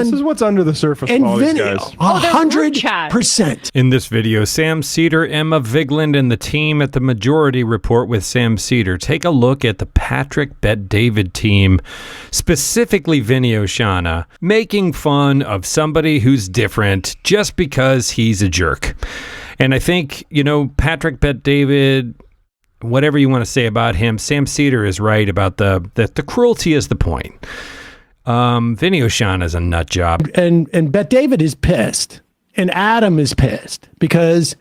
This is what's under the surface of all Vinny, these guys. 100%. In this video, Sam Seder, Emma Vigeland, and the team at the Majority Report with Sam Seder take a look at the Patrick Bet-David team, specifically Vinny Oshana, making fun of somebody who's different just because he's a jerk. And I think, Patrick Bet-David, whatever you want to say about him, Sam Seder is right about that the cruelty is the point. Vinny Oshana is a nut job. And Bet-David is pissed. And Adam is pissed because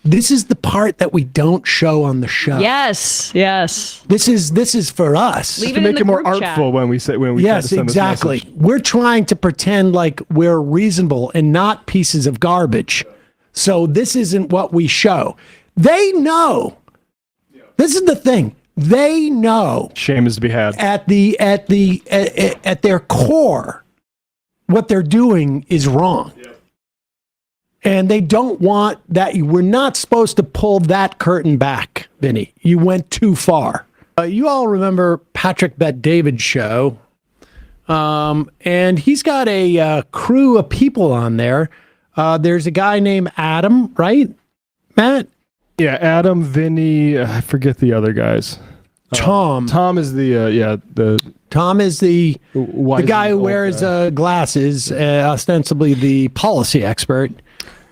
this is the part that we don't show on the show. Yes. This is for us. Leave To make it more artful when we try to send exactly. this message. We're trying to pretend like we're reasonable and not pieces of garbage. So this isn't what we show. They know. This is the thing. They know. Shame is to be had. At their core, what they're doing is wrong. Yep. And they don't want that. We're not supposed to pull that curtain back, Vinny. You went too far. You all remember Patrick Bet-David's show. And he's got a crew of people on there. There's a guy named Adam, right, Matt? Yeah, Adam, Vinny, I forget the other guys. Tom. Tom is Tom is the guy who wears glasses, ostensibly the policy expert.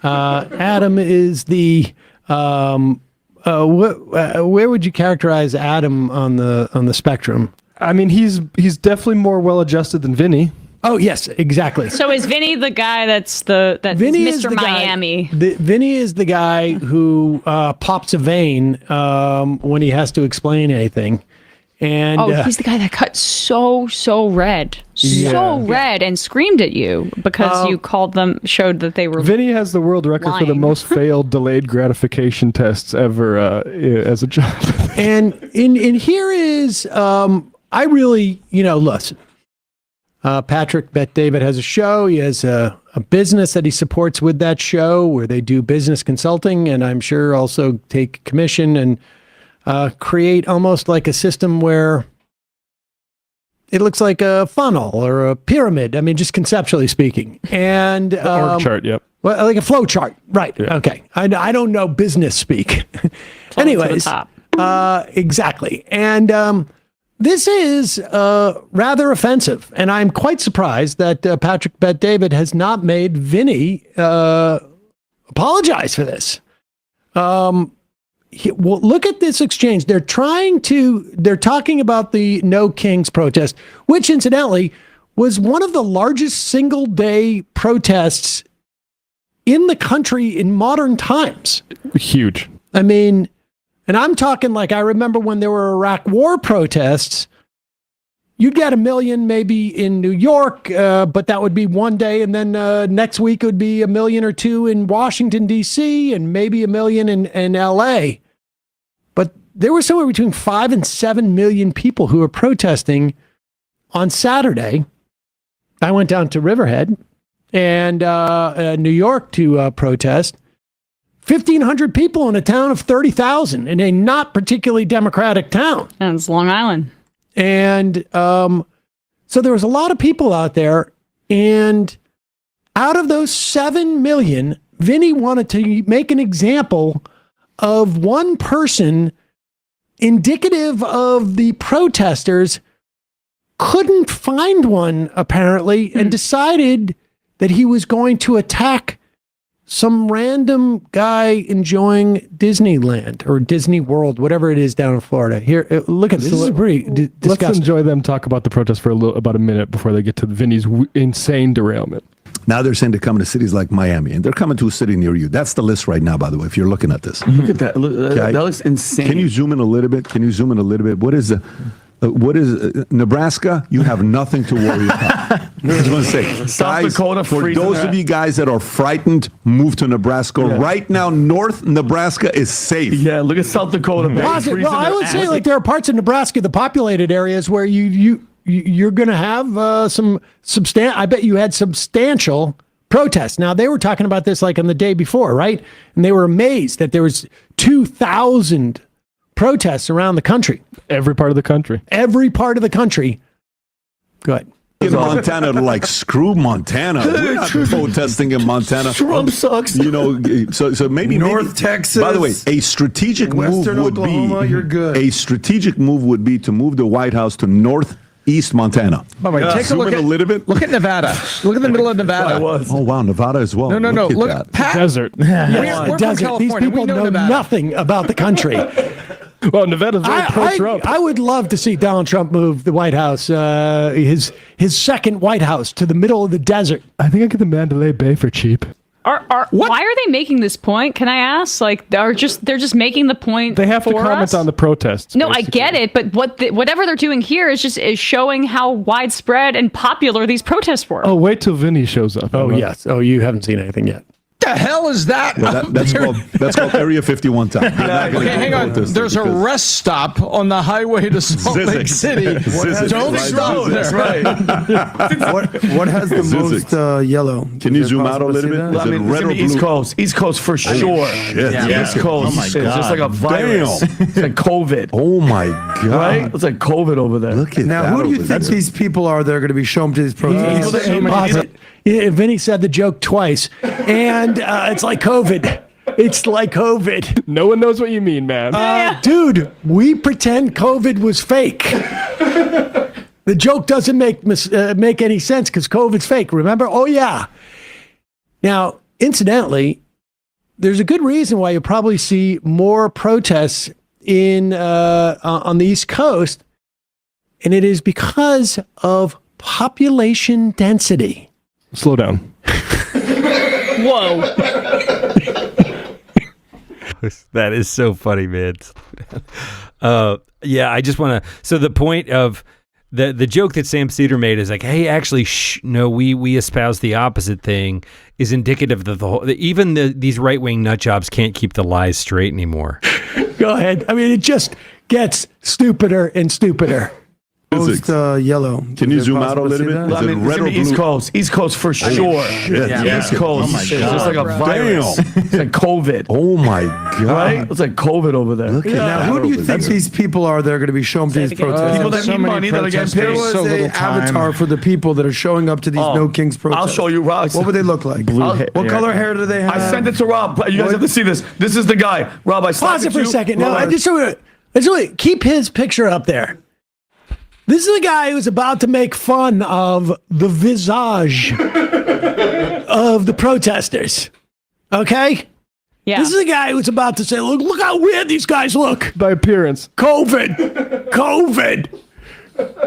Adam is the where would you characterize Adam on the spectrum? I mean, he's definitely more well adjusted than Vinny. Oh yes, exactly. So is Vinny the guy that's Vinny Mr. Miami? Vinny is the guy who pops a vein when he has to explain anything. And he's the guy that cut so red, red, and screamed at you because you showed that they were. Vinny has the world record lying. for the most failed delayed gratification tests ever as a job. And in here is I really listen. Patrick Bet-David has a show. He has a business that he supports with that show where they do business consulting and I'm sure also take commission and create almost like a system where it looks like a funnel or a pyramid. I mean, just conceptually speaking. And org chart, yep. Well, like a flow chart. Right. Yeah. Okay. I don't know business speak. Anyways. Exactly. And this is rather offensive, and I'm quite surprised that Patrick Bet-David has not made Vinny apologize for this. Well, look at this exchange. They're talking about the No Kings protest, which incidentally was one of the largest single-day protests in the country in modern times. Huge. I mean... And I'm talking like I remember when there were Iraq War protests, you'd get 1 million maybe in New York, but that would be one day. And then next week it would be 1 million or 2 in Washington, D.C., and maybe 1 million in L.A. But there were somewhere between 5 and 7 million people who were protesting on Saturday. I went down to Riverhead and New York to protest. 1,500 people in a town of 30,000 in a not particularly democratic town. And it's Long Island. And so there was a lot of people out there. And out of those 7 million, Vinny wanted to make an example of one person indicative of the protesters, couldn't find one apparently, and decided that he was going to attack some random guy enjoying Disneyland or Disney World, whatever it is down in Florida. Here, look at this. This is pretty disgusting. Let's enjoy them talk about the protest for about a minute before they get to Vinny's insane derailment. Now they're saying they're coming to cities like Miami, and they're coming to a city near you. That's the list right now, by the way, if you're looking at this. Look at that. That looks insane. Can you zoom in a little bit? What is Nebraska? You have nothing to worry about. I just want to say, South Dakota, for those of you guys that are frightened, move to Nebraska. Yeah. Right now, North Nebraska is safe. Yeah, look at South Dakota. Well, I would say like there are parts of Nebraska, the populated areas, where you're going to have some substantial. I bet you had substantial protests. Now they were talking about this like on the day before, right? And they were amazed that there was 2,000 protests around the country. Every part of the country. Every part of the country. Good. in Montana, like screw Montana. We're not protesting in Montana. Trump sucks. You know, so maybe North Texas. By the way, a strategic Western move would Oklahoma, be you're good. A strategic move would be to move the White House to northeast Montana. By the way, take a Zoom look in at a little bit. Look at Nevada. Look at the middle of Nevada. Oh wow, Nevada as well. No. Look at Look, that. Pat. Desert. Yes, We're from desert. These California. We people know Nevada. nothing about the country. Well, Nevada's very pro-Trump. I would love to see Donald Trump move the White House, his second White House, to the middle of the desert. I think I get the Mandalay Bay for cheap. Why are they making this point? Can I ask? Like, they're just making the point. They have to for comment us? on the protests. No, I basically. get it, but whatever they're doing here is showing how widespread and popular these protests were. Oh, wait till Vinny shows up. Oh, yes. Oh, you haven't seen anything yet. What the hell is that? Well, that's called Area 51 time. You're not gonna Okay, hang on. protest There's a because- rest stop on the highway to Salt Lake Zizek. City. Zizek. Don't Right, stop Zizek. there. That's right. What has the Zizek. most yellow? Can you Is it zoom out a possible to little see bit? that? Is I it mean, red it's or in the East blue? Coast. East Coast for sure. Shit. East Coast. Oh my It's just like a virus. Damn. It's like COVID. Oh my God! Right? It's like COVID over there. Look at Now, that. who do you over think there. these people are that are going to be shown to these protests? Vinny said the joke twice, and it's like COVID. It's like COVID. No one knows what you mean, man. Dude, we pretend COVID was fake. The joke doesn't make any sense because COVID's fake. Remember? Oh, yeah. Now, incidentally, there's a good reason why you probably see more protests on the East Coast, and it is because of population density. Slow down. Whoa. That is so funny, man. Yeah, I just want to. So the point of the joke that Sam Seder made is like, hey, actually, no, we espouse the opposite thing, is indicative of the whole. Even these right wing nut jobs can't keep the lies straight anymore. Go ahead. I mean, it just gets stupider and stupider. Most yellow. Can you Is it zoom out a possible to little see bit? that? Is I it mean, red it's or in the East blue? Coast. East Coast for sure. Shit. East Coast. It's just like a virus. It's like COVID. Oh my God! Right? It's like COVID over there. Look at Now, that who do you over think there. these people are that are going to be shown to these it again. protests? People that So need many money that are getting protesters. paid. There was so a little time. avatar for the people that are showing up to these Oh, No Kings protests. I'll show you, Rob. What would they look like? hair. What color hair do they have? I sent it to Rob. You guys have to see this. This is the guy. Rob, I Pause it for a second. No, Rob, I just keep his picture up there. This is the guy who's about to make fun of the visage of the protesters. Okay? Yeah. This is the guy who's about to say, look how weird these guys look. By appearance. COVID.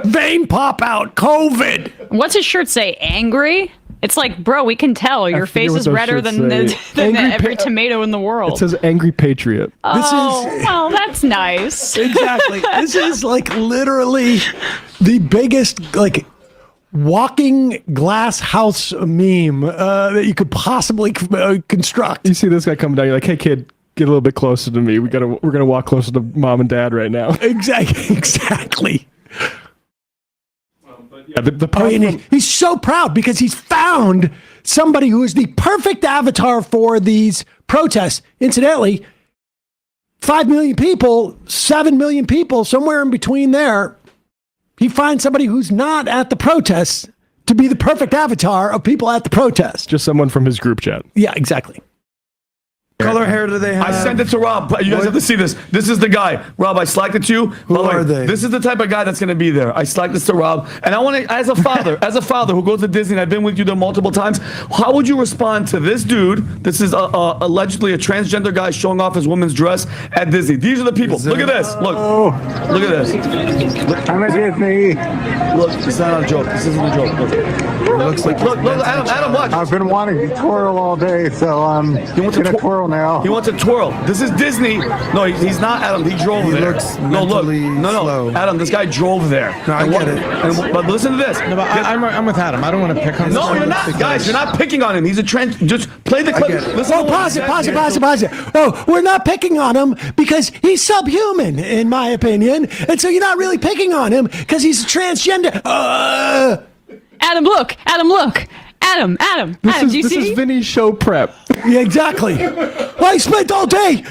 Vein pop out. COVID. What's his shirt say? Angry? It's like, bro, we can tell your forget face what is those redder shirts than say. Angry every tomato in the world. It says angry patriot. Well, that's nice. Exactly. This is like literally the biggest like walking glass house meme that you could possibly construct. You see this guy coming down, you're like, hey kid, get a little bit closer to me. We're gonna walk closer to mom and dad right now. Exactly. Yeah, the Oh, problem, and he's so proud because he's found somebody who is the perfect avatar for these protests. Incidentally, 5 million people, 7 million people, somewhere in between there. He finds somebody who's not at the protests to be the perfect avatar of people at the protest. just someone from his group chat. Yeah, exactly. What color hair do they have? I sent it to Rob. You guys have to see this. This is the guy. Rob, I slacked it to you. Who are they? This is the type of guy that's going to be there. I slacked this to Rob. And I want to, as a father who goes to Disney, and I've been with you there multiple times, how would you respond to this dude? This is allegedly a transgender guy showing off his woman's dress at Disney. These are the people. Look at this. Look. Look at this. I'm at Disney. Look, it's not a joke. This isn't a joke. Look. It looks like Look, Adam, watch. I've been wanting to twirl all day, so I'm wants to gonna twirl now. He wants to twirl. This is Disney. No, he's not, Adam. He drove He there. looks No, look. mentally No, slow. Adam, this guy drove there. No, I get it. But listen to this. No, but I'm with Adam. I don't want to pick on No, you're not. Guys, you're not picking on him. He's a trans. Just play the clip. get it. Listen to what Pause he it, said. pause it. Oh, we're not picking on him because he's subhuman, in my opinion. And so you're not really picking on him because he's transgender. Adam, look. Adam, do you This see? is Vinny's show prep. Yeah, exactly. I spent all day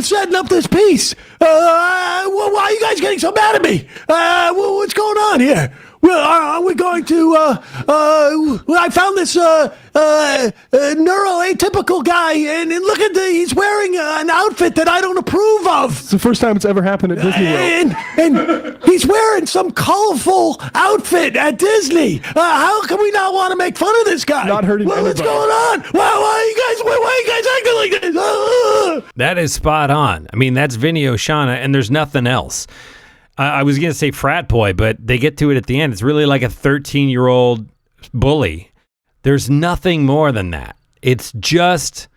setting up this piece. Why are you guys getting so mad at me? What's going on here? well, are we going to, I found this neuroatypical guy, and look at he's wearing an outfit that I don't approve of. It's the first time it's ever happened at Disney World. And he's wearing some colorful outfit at Disney. How can we not want to make fun of this guy? Not hurting What's anybody. going on? Why are you guys acting like this? That is spot on. I mean, that's Vinny Oshana, and there's nothing else. I was going to say frat boy, but they get to it at the end. It's really like a 13-year-old bully. There's nothing more than that. It's just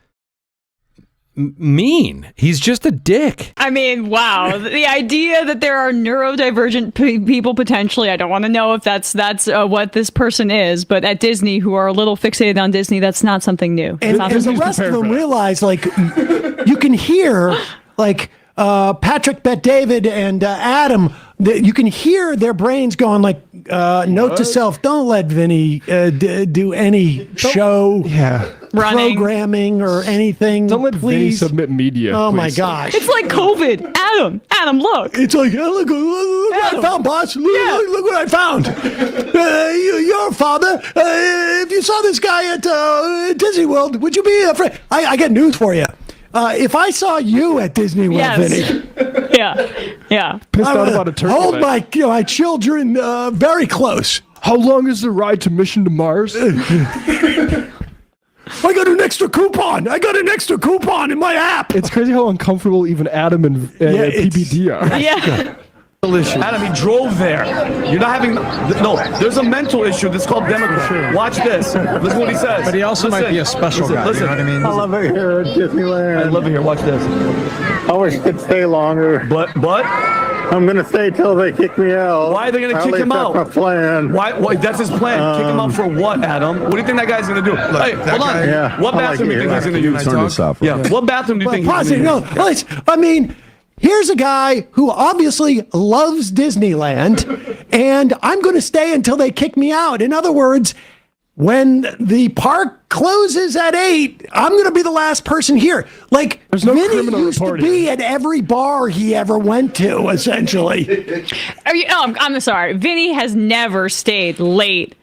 mean. He's just a dick. I mean, wow. The idea that there are neurodivergent people potentially, I don't want to know if that's what this person is, but at Disney who are a little fixated on Disney, that's not something new. And the rest of them realize, like, you can hear, like, Patrick, Bet David, and Adam, you can hear their brains going like, note to self, don't let Vinny do any show programming or anything. Don't let Vinny submit media. Oh, please. my gosh. It's like COVID. Adam, look. It's like, look what I found, boss. Look what I found. Your father, if you saw this guy at Disney World, would you be afraid? I got news for you. If I saw you at Disney World, Vinny. Yeah. Pissed out about a turkey Hold leg. my children very close. How long is the ride to Mission to Mars? I got an extra coupon. In my app. It's crazy how uncomfortable even Adam and PBD are. Yeah. Adam, he drove there. You're not having there's a mental issue that's called Democrat. Watch this. Listen what he says. But he also might be a special guy. Listen. You know what I mean? I love it here at Disneyland. I love it here. Watch this. I wish I could stay longer. But I'm going to stay till they kick me out. Why are they going to At kick least him out? That's my plan. Why? That's his plan. Kick him out for what, Adam? What do you think that guy's going to do? Hey, hold on. Yeah, What I like bathroom do you it think here. he's going to use? Turn this off. Yeah. What bathroom do you think he's Pause it. going No, I mean, here's a guy who obviously loves Disneyland, and I'm going to stay until they kick me out. In other words, when the park closes at 8, I'm going to be the last person here. Like, There's no Vinny criminal used to reporting. be at every bar he ever went to, essentially. I'm sorry. Vinny has never stayed late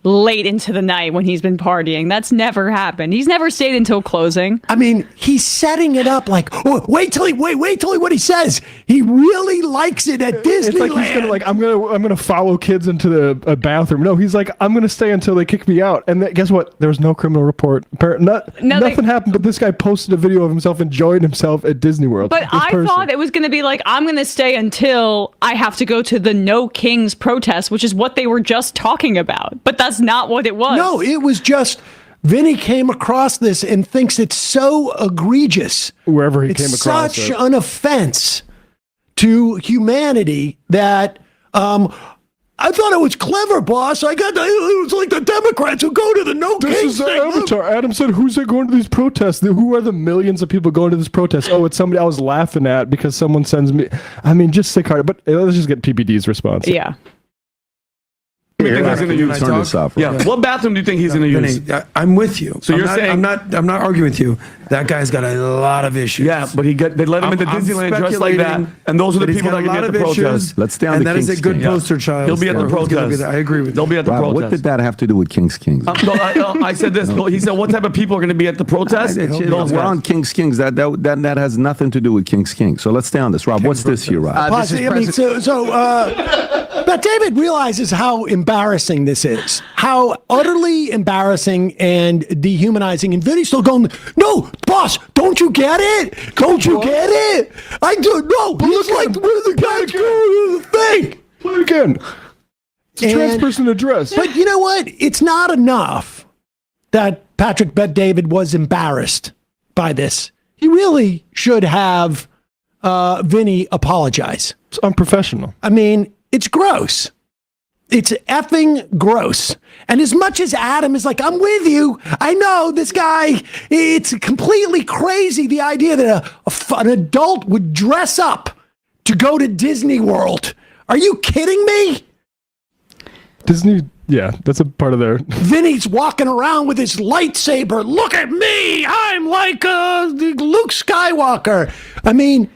into the night when he's been partying. That's never happened. He's never stayed until closing. I mean, he's setting it up like, oh, wait till what he says. He really likes it at Disneyland. It's like he's gonna I'm gonna follow kids into the bathroom. No, he's like, I'm gonna stay until they kick me out. And guess what? There was no criminal report. Nothing happened. But this guy posted a video of himself enjoying himself at Disney World. But I thought it was going to be like, I'm going to stay until I have to go to the No Kings protest, which is what they were just talking about. But that's not what it was. No, it was just Vinny came across this and thinks it's so egregious. Wherever he It's came across such it. an offense to humanity that I thought it was clever, boss. It was like the Democrats who go to the No This Kings is the thing. avatar. Adam said, who's going to these protests? Who are the millions of people going to this protest? Oh, it's somebody I was laughing at because someone sends me. I mean, just sick heart. But let's just get PBD's response. Yeah. do you think he's going to use? Turn this off. Yeah. What bathroom do you think he's going to use? Vinny, I'm with you. So you're saying- I'm not arguing with you. That guy's got a lot of issues. Yeah, but they let him into I'm Disneyland dressed like that, speculating and those are the that he's people got that a are lot going to be of at the protest. issues, Let's stay on and the that is a King's good King. poster child. He'll be at the He's gonna be protest. there. I agree with They'll you. be at the Rob, protest. what did that have to do with King's Kings? No, I said this. He said, "What type of people are going to be at the protest?" Those We're on guys. King's Kings. That has nothing to do with King's Kings. So let's stay on this. Rob, what's this here, Rob? Pause it. I mean, but David realizes how embarrassing this is, how utterly embarrassing and dehumanizing. And Vinny's still going, no, boss, don't you get it? Don't you get it? I do. No, he's like, where the guys go to the thing? Play it again. It's a trans person address. But you know what? It's not enough that Patrick Bet David was embarrassed by this. He really should have Vinny apologize. It's unprofessional. I mean, it's gross. It's effing gross. And as much as Adam is like, I'm with you. I know this guy, it's completely crazy. The idea that an adult would dress up to go to Disney World. Are you kidding me? Disney, yeah, that's a part of their. Vinny's walking around with his lightsaber. Look at me. I'm like Luke Skywalker. I mean,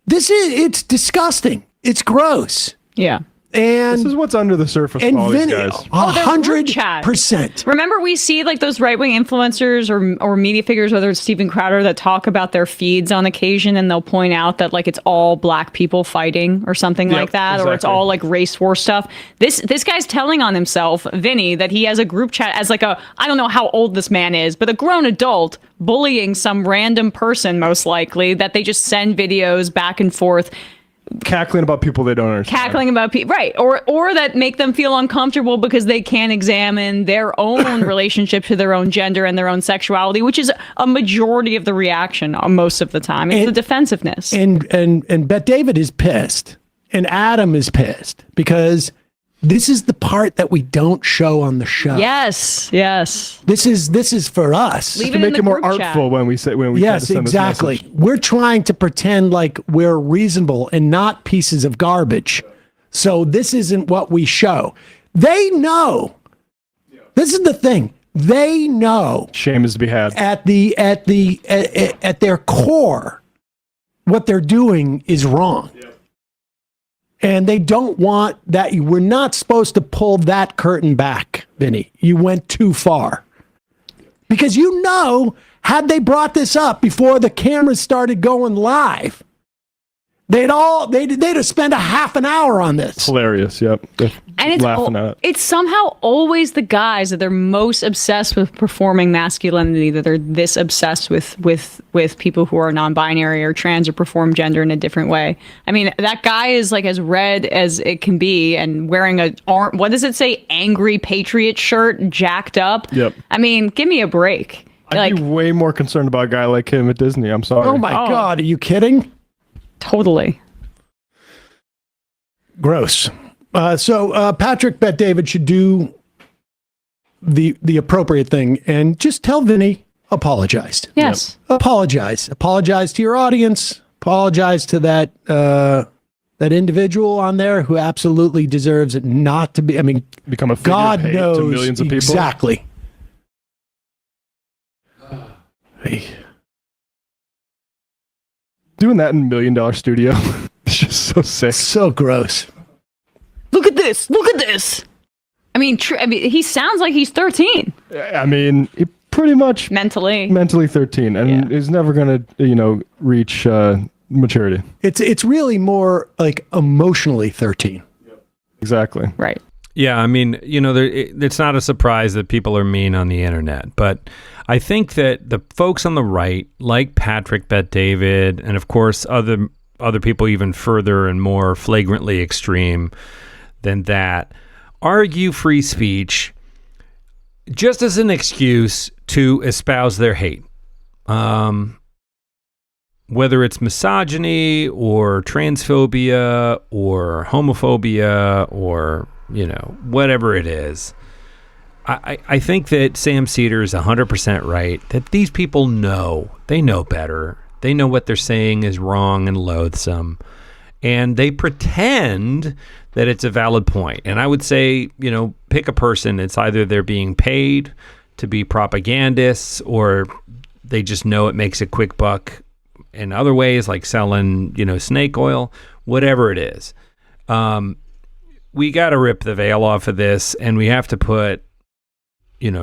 it's disgusting. It's gross. Yeah. And this is what's under the surface of all these Vinny, guys. their group chat. 100%. Remember, we see like those right-wing influencers or media figures, whether it's Steven Crowder, that talk about their feeds on occasion, and they'll point out that like it's all black people fighting or something like that, or it's all like race war stuff. This guy's telling on himself, Vinny, that he has a group chat as like I don't know how old this man is, but a grown adult bullying some random person, most likely, that they just send videos back and forth. Cackling about people they don't understand. Cackling about people, right? Or that make them feel uncomfortable because they can't examine their own relationship to their own gender and their own sexuality, which is a majority of the reaction most of the time. It's the defensiveness. And Bet David is pissed, and Adam is pissed because this is the part that we don't show on the show. Yes. This is for us. Leave to it make in the it more group chat. artful when we try to Yes, send exactly. this message. We're trying to pretend like we're reasonable and not pieces of garbage. So this isn't what we show. They know. This is the thing. They know. Shame is to be had. At their core, what they're doing is wrong. And they don't want that. We're not supposed to pull that curtain back, Vinny. You went too far. Because had they brought this up before the cameras started going live, they'd have spent a half an hour on this. Hilarious, yep. And laughing at it. it's somehow always the guys that they're most obsessed with performing masculinity, that they're this obsessed with people who are non-binary or trans or perform gender in a different way. I mean, that guy is like as red as it can be and wearing what does it say? Angry Patriot shirt, jacked up. Yep. I mean, give me a break. I'd be way more concerned about a guy like him at Disney. I'm sorry. Oh my God, are you kidding? Totally. Gross. So Patrick Bet David should do the appropriate thing and just tell Vinny apologized. Yes. Yep. Apologize to your audience. Apologize to that individual on there who absolutely deserves it not to be. I mean, become a God figurehead knows to millions of people. Exactly. Hey. Doing that in $1 Million Studio is just so sick. So gross. Look at this. I mean, he sounds like he's 13. I mean, he pretty much mentally 13, and is never going to, reach maturity. It's really more like emotionally 13. Exactly. Right. Yeah, I mean, it's not a surprise that people are mean on the internet, but I think that the folks on the right, like Patrick Bet David, and of course other people even further and more flagrantly extreme than that, argue free speech just as an excuse to espouse their hate. Whether it's misogyny or transphobia or homophobia or, whatever it is. I think that Sam Seder is 100% right, that these people they know better. They know what they're saying is wrong and loathsome. And they pretend that it's a valid point. And I would say, pick a person. It's either they're being paid to be propagandists or they just know it makes a quick buck in other ways, like selling, snake oil, whatever it is. We got to rip the veil off of this, and we have to put,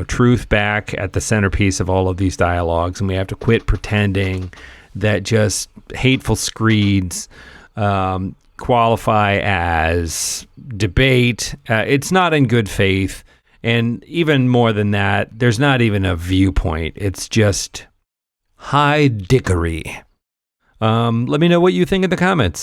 truth back at the centerpiece of all of these dialogues, and we have to quit pretending that just hateful screeds qualify as debate. It's not in good faith, and even more than that, there's not even a viewpoint. It's just high dickery. Let me know what you think in the comments.